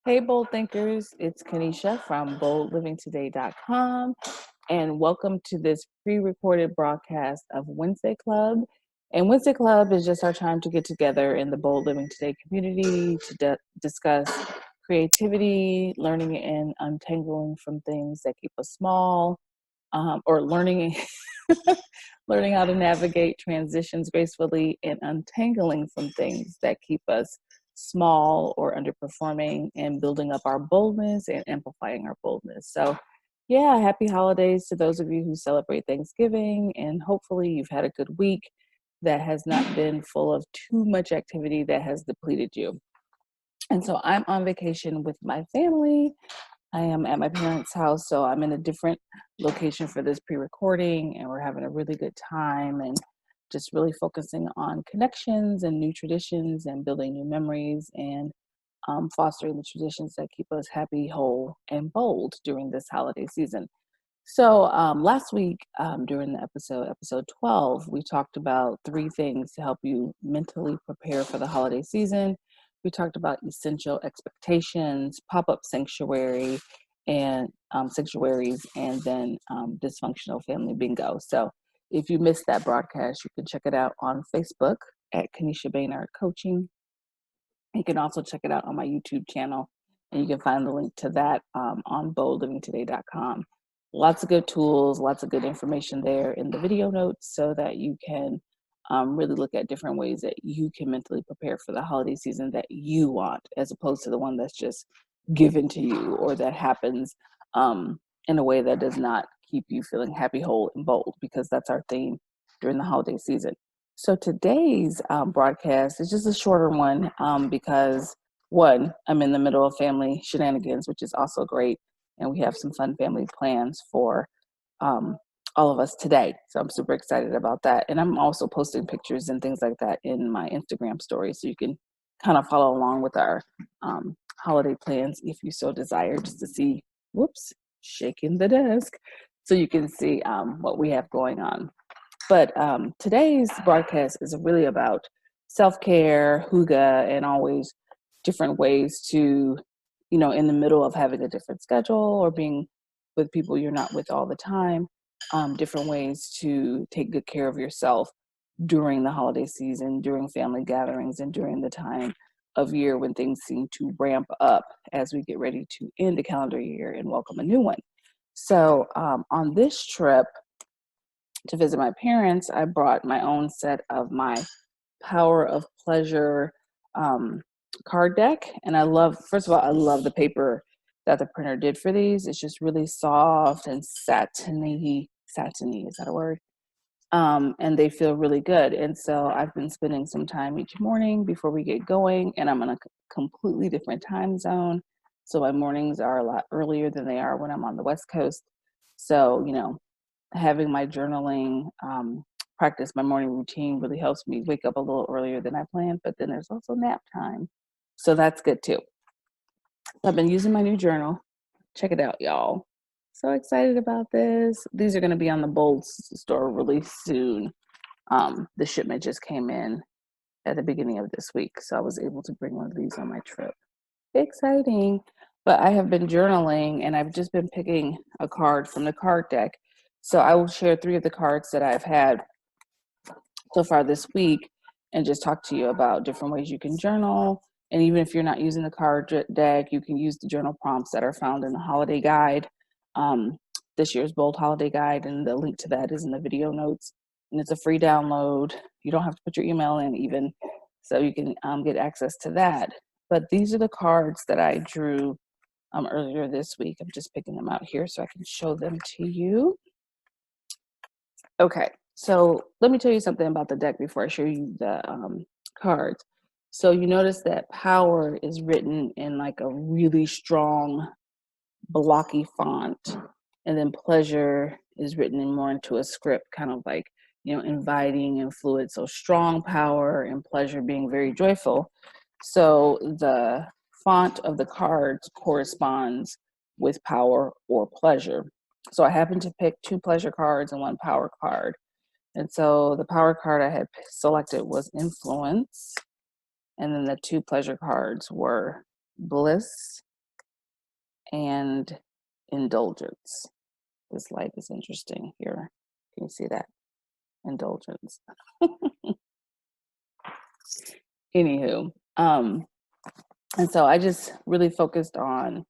Hey, Bold Thinkers, it's Kanesha from boldlivingtoday.com, and welcome to this pre recorded broadcast of Wednesday Club. And Wednesday Club is just our time to get together in the Bold Living Today community to discuss creativity, learning, and untangling from things that keep us small, or learning. Learning how to navigate transitions gracefully and untangling from things that keep us small or underperforming and building up our boldness and amplifying our boldness. So, yeah, happy holidays to those of you who celebrate Thanksgiving, and hopefully you've had a good week that has not been full of too much activity that has depleted you. And so I'm on vacation with my family. I am at my parents' house, so I'm in a different location for this pre-recording, and we're having a really good time and just really focusing on connections and new traditions and building new memories and fostering the traditions that keep us happy, whole, and bold during this holiday season. So last week during the episode 12, we talked about 3 things to help you mentally prepare for the holiday season. We talked about essential expectations, pop-up sanctuary, and sanctuaries, and then dysfunctional family bingo. So if you missed that broadcast, you can check it out on Facebook at Kanesha Baynard Coaching. You can also check it out on my YouTube channel, and you can find the link to that on boldlivingtoday.com. Lots of good tools, lots of good information there in the video notes so that you can really look at different ways that you can mentally prepare for the holiday season that you want, as opposed to the one that's just given to you or that happens in a way that does not keep you feeling happy, whole, and bold, because that's our theme during the holiday season. So today's broadcast is just a shorter one because, one, I'm in the middle of family shenanigans, which is also great. And we have some fun family plans for all of us today. So I'm super excited about that. And I'm also posting pictures and things like that in my Instagram story. So you can kind of follow along with our holiday plans if you so desire, just to see, whoops, shaking the desk. So you can see what we have going on. But today's broadcast is really about self-care, hygge, and always different ways to, in the middle of having a different schedule or being with people you're not with all the time, different ways to take good care of yourself during the holiday season, during family gatherings, and during the time of year when things seem to ramp up as we get ready to end the calendar year and welcome a new one. So on this trip, to visit my parents, I brought my own set of my Power of Pleasure card deck. And first of all, I love the paper that the printer did for these. It's just really soft and satiny, is that a word? And they feel really good. And so I've been spending some time each morning before we get going, and I'm in a completely different time zone. So my mornings are a lot earlier than they are when I'm on the West Coast. So, having my journaling practice, my morning routine really helps me wake up a little earlier than I planned, but then there's also nap time. So that's good too. I've been using my new journal. Check it out, y'all. So excited about this. These are going to be on the Bold store really soon. The shipment just came in at the beginning of this week, so I was able to bring one of these on my trip. Exciting. But I have been journaling, and I've just been picking a card from the card deck. So I will share 3 of the cards that I've had so far this week and just talk to you about different ways you can journal. And even if you're not using the card deck, you can use the journal prompts that are found in the holiday guide, this year's Bold Holiday Guide, and the link to that is in the video notes. And it's a free download. You don't have to put your email in even, so you can get access to that. But these are the cards that I drew earlier this week. I'm just picking them out here so I can show them to you. Okay, so let me tell you something about the deck before I show you the cards. So you notice that power is written in like a really strong blocky font, and then pleasure is written in more into a script, kind of like, inviting and fluid. So strong power and pleasure being very joyful. So the font of the cards corresponds with power or pleasure. So I happened to pick 2 pleasure cards and 1 power card. And so the power card I had selected was influence. And then the 2 pleasure cards were bliss and indulgence. This light is interesting here. Can you see that? Indulgence. Anywho, and so I just really focused on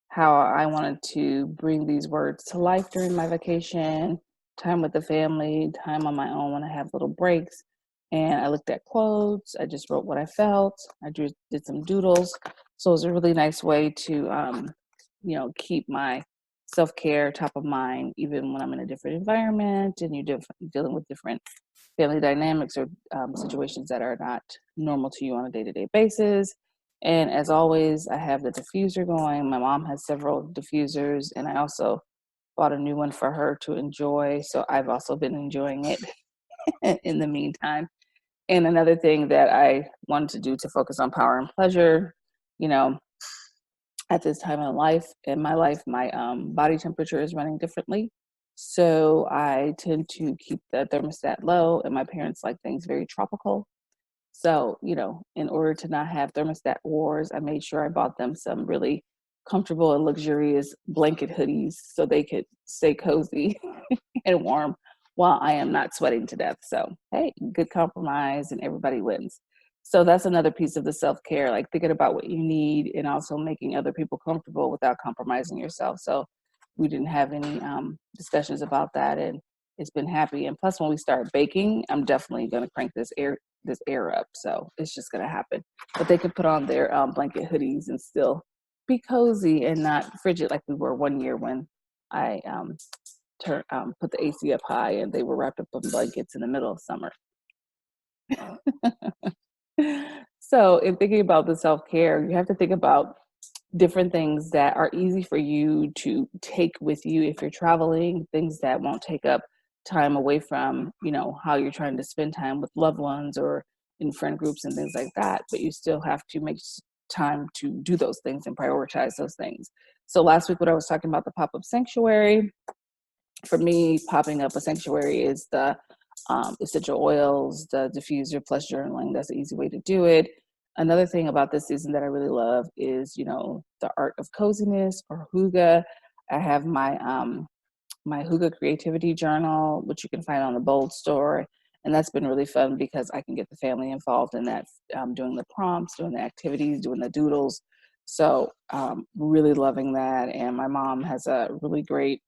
how I wanted to bring these words to life during my vacation, time with the family, time on my own when I have little breaks. And I looked at quotes. I just wrote what I felt. I did some doodles. So it was a really nice way to, keep my self-care top of mind, even when I'm in a different environment and you're dealing with different family dynamics or situations that are not normal to you on a day-to-day basis. And as always, I have the diffuser going. My mom has several diffusers, and I also bought a new one for her to enjoy. So I've also been enjoying it in the meantime. And another thing that I wanted to do to focus on power and pleasure, you know, at this time in my life, my body temperature is running differently. So I tend to keep the thermostat low, and my parents like things very tropical. So, in order to not have thermostat wars, I made sure I bought them some really comfortable and luxurious blanket hoodies so they could stay cozy and warm while I am not sweating to death. So, hey, good compromise and everybody wins. So that's another piece of the self-care, like thinking about what you need and also making other people comfortable without compromising yourself. So we didn't have any discussions about that, and it's been happy. And plus, when we start baking, I'm definitely going to crank this air up. So it's just going to happen. But they can put on their blanket hoodies and still be cozy and not frigid like we were one year when I put the AC up high and they were wrapped up in blankets in the middle of summer. So, in thinking about the self care, you have to think about different things that are easy for you to take with you if you're traveling, things that won't take up time away from, how you're trying to spend time with loved ones or in friend groups and things like that. But you still have to make time to do those things and prioritize those things. So, last week, when I was talking about the pop up sanctuary, for me, popping up a sanctuary is the essential oils, the diffuser plus journaling. That's an easy way to do it. Another thing about this season that I really love is, the art of coziness or hygge. I have my hygge creativity journal, which you can find on the Bold store. And that's been really fun because I can get the family involved in that, doing the prompts, doing the activities, doing the doodles. So really loving that. And my mom has a really great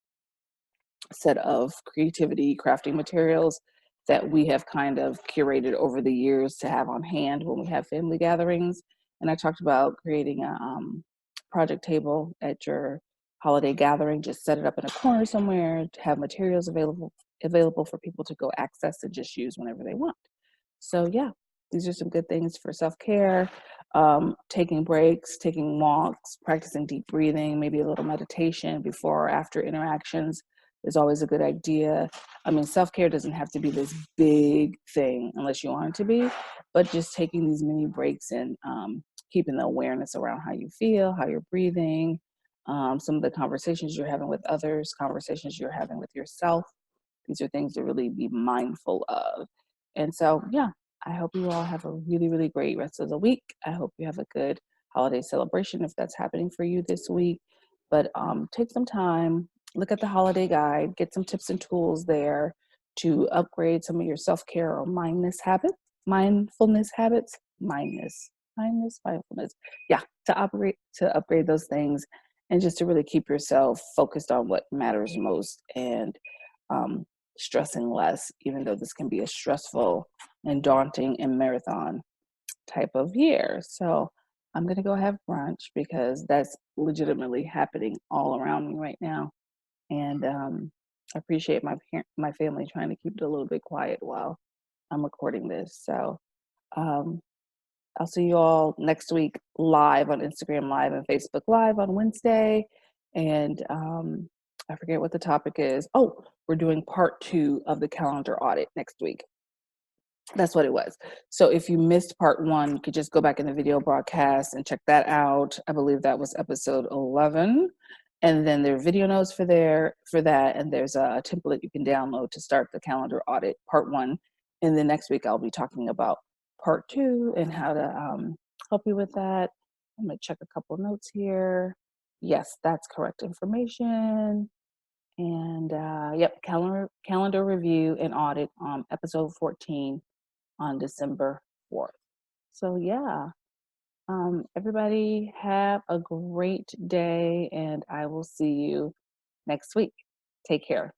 set of creativity crafting materials that we have kind of curated over the years to have on hand when we have family gatherings. And I talked about creating a project table at your holiday gathering. Just set it up in a corner somewhere to have materials available for people to go access and just use whenever they want. So yeah, these are some good things for self-care. Taking breaks, taking walks, practicing deep breathing, maybe a little meditation before or after interactions is always a good idea. I mean, self-care doesn't have to be this big thing unless you want it to be, but just taking these mini breaks and keeping the awareness around how you feel, how you're breathing, some of the conversations you're having with others, conversations you're having with yourself. These are things to really be mindful of. And so, yeah, I hope you all have a really, really great rest of the week. I hope you have a good holiday celebration if that's happening for you this week. But take some time, look at the holiday guide, get some tips and tools there to upgrade some of your self-care or mindfulness habits, mindfulness. Yeah, to upgrade those things and just to really keep yourself focused on what matters most and um, stressing less, even though this can be a stressful and daunting and marathon type of year. So I'm going to go have brunch because that's legitimately happening all around me right now. And I appreciate my family trying to keep it a little bit quiet while I'm recording this. So um, I'll see you all next week live on Instagram Live and Facebook Live on Wednesday. And I forget what the topic is. Oh, we're doing part 2 of the calendar audit next week. That's what it was. So if you missed part 1, you could just go back in the video broadcast and check that out. I believe that was episode 11. And then there are video notes for that. And there's a template you can download to start the calendar audit part 1. And then next week, I'll be talking about part 2 and how to help you with that. I'm going to check a couple notes here. Yes, that's correct information. And yep, calendar review and audit episode 14 on December 4th. So yeah, everybody have a great day, and I will see you next week. Take care.